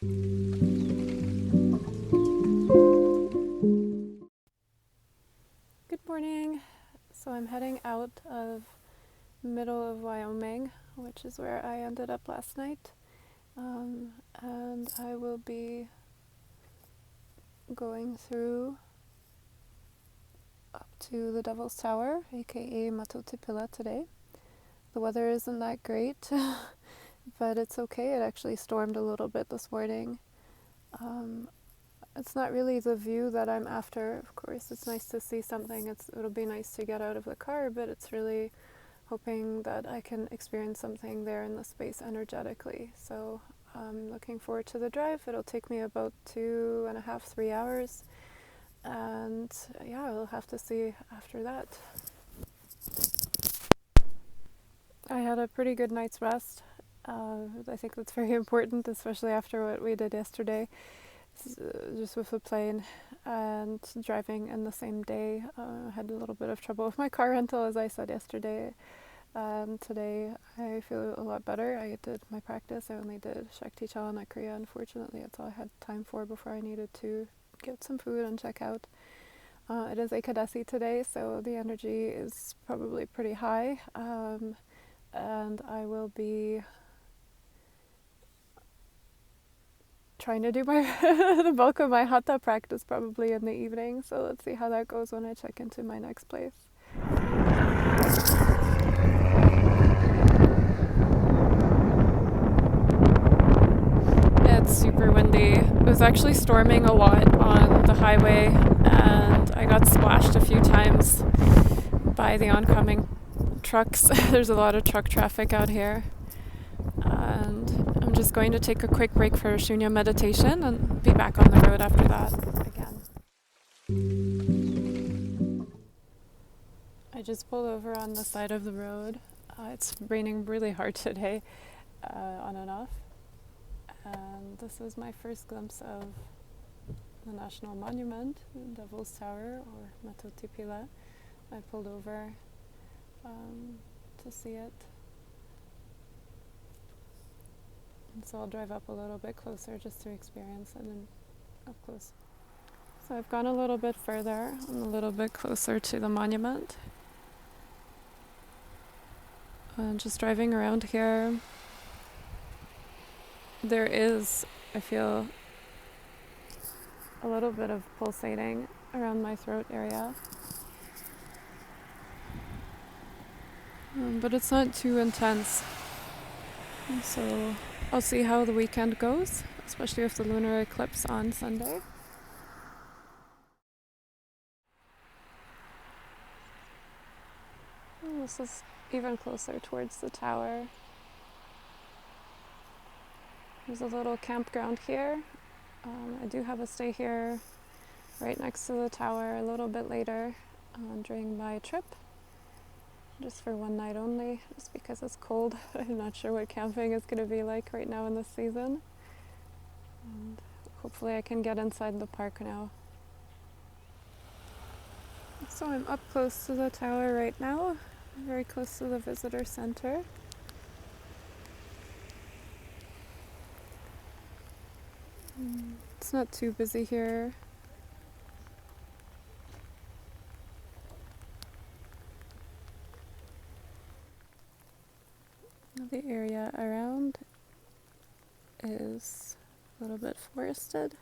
Good morning. So I'm heading out of middle of Wyoming, which is where I ended up last night. And I will be going through up to the Devil's Tower, aka Mato Tipila, today. The weather isn't that great, but it's okay. It actually stormed a little bit this morning. It's not really the view that I'm after, of course. It's nice to see something. It'll be nice to get out of the car, but it's really hoping that I can experience something there in the space energetically. So I'm looking forward to the drive. It'll take me about 2.5, 3 hours. And yeah, we'll have to see after that. I had a pretty good night's rest. I think that's very important, especially after what we did yesterday, just with the plane and driving in the same day. I had a little bit of trouble with my car rental, as I said yesterday. And today I feel a lot better. I did my practice. I only did Checkin and Kriya. Unfortunately, that's all I had time for before I needed to get some food and check out. It is Ekadasi today, so the energy is probably pretty high. And I will be trying to do my the bulk of my hatha practice probably in the evening. So let's see how that goes when I check into my next place. It's super windy. It was actually storming a lot on the highway, and I got splashed a few times by the oncoming trucks. There's a lot of truck traffic out here. And I'm just going to take a quick break for Shunya meditation and be back on the road after that again. I just pulled over on the side of the road. It's raining really hard today, on and off. And this was my first glimpse of the National Monument, Devil's Tower, or Mato Tipila. I pulled over to see it. And so I'll drive up a little bit closer just to experience it and up close. So I've gone a little bit further. I'm a little bit closer to the monument. And just driving around here, there is, I feel, a little bit of pulsating around my throat area. But it's not too intense. So I'll see how the weekend goes, especially with the lunar eclipse on Sunday. And this is even closer towards the tower. There's a little campground here. I do have a stay here right next to the tower a little bit later during my trip. Just for one night only, just because it's cold. I'm not sure what camping is going to be like right now in this season. And hopefully I can get inside the park now. So I'm up close to the tower right now, very close to the visitor center. It's not too busy here. The area around is a little bit forested.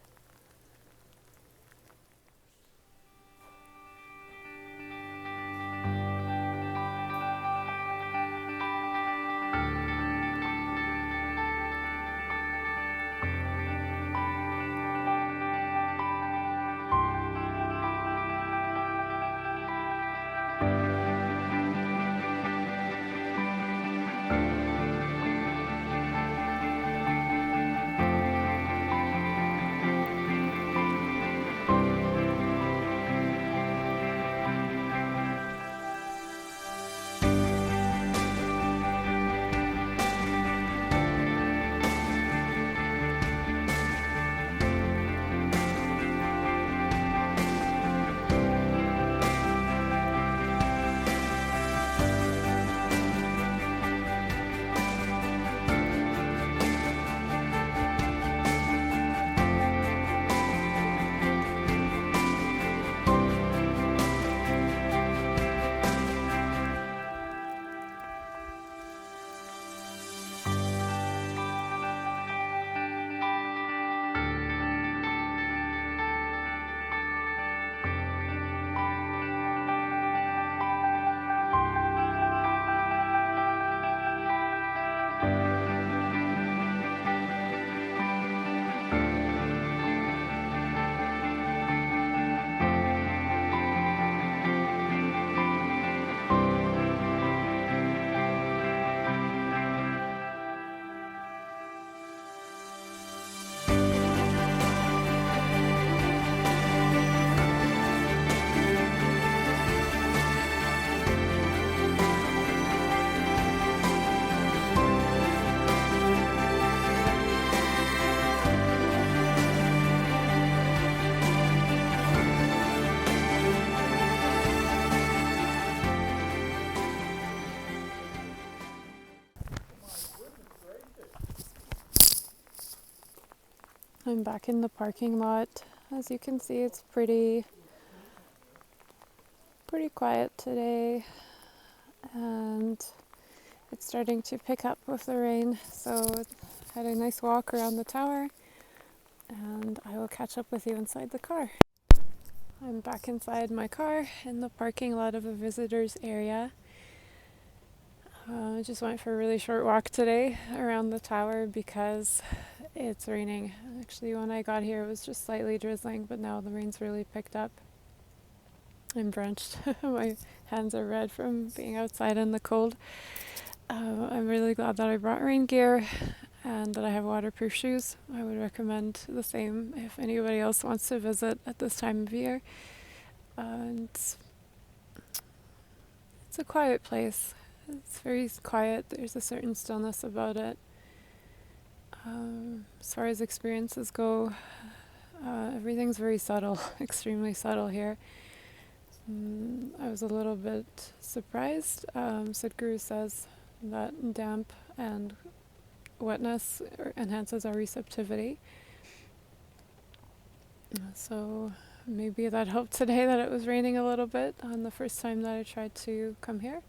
I'm back in the parking lot. As you can see, it's pretty quiet today, and it's starting to pick up with the rain, so I had a nice walk around the tower, and I will catch up with you inside the car. I'm back inside my car in the parking lot of the visitors area. I just went for a really short walk today around the tower because it's raining. Actually, when I got here, it was just slightly drizzling, but now the rain's really picked up. I'm drenched. My hands are red from being outside in the cold. I'm really glad that I brought rain gear and that I have waterproof shoes. I would recommend the same if anybody else wants to visit at this time of year. It's a quiet place. It's very quiet. There's a certain stillness about it. As far as experiences go, everything's very subtle, extremely subtle here. I was a little bit surprised. Sadhguru says that damp and wetness enhances our receptivity. So maybe that helped today that it was raining a little bit on the first time that I tried to come here.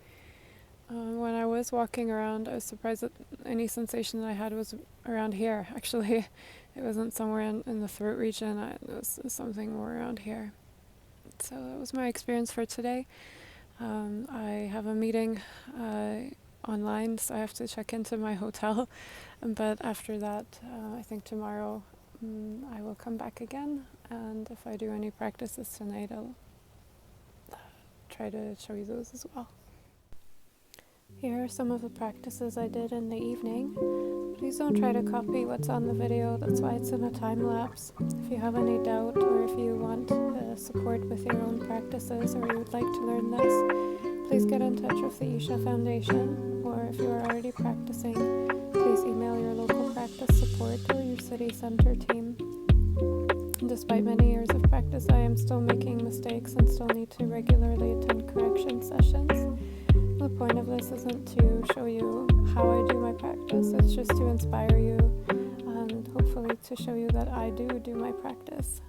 When I was walking around, I was surprised that any sensation that I had was around here. Actually, it wasn't somewhere in the throat region. It was something more around here. So that was my experience for today. I have a meeting online, so I have to check into my hotel. But after that, I think tomorrow I will come back again. And if I do any practices tonight, I'll try to show you those as well. Here are some of the practices I did in the evening. Please don't try to copy what's on the video, that's why it's in a time lapse. If you have any doubt or if you want support with your own practices or you would like to learn this, please get in touch with the Isha Foundation, or if you are already practicing, please email your local practice support or your city center team. Despite many years of practice, I am still making mistakes and still need to regularly attend correction sessions. The point of this isn't to show you how I do my practice, it's just to inspire you and hopefully to show you that I do my practice.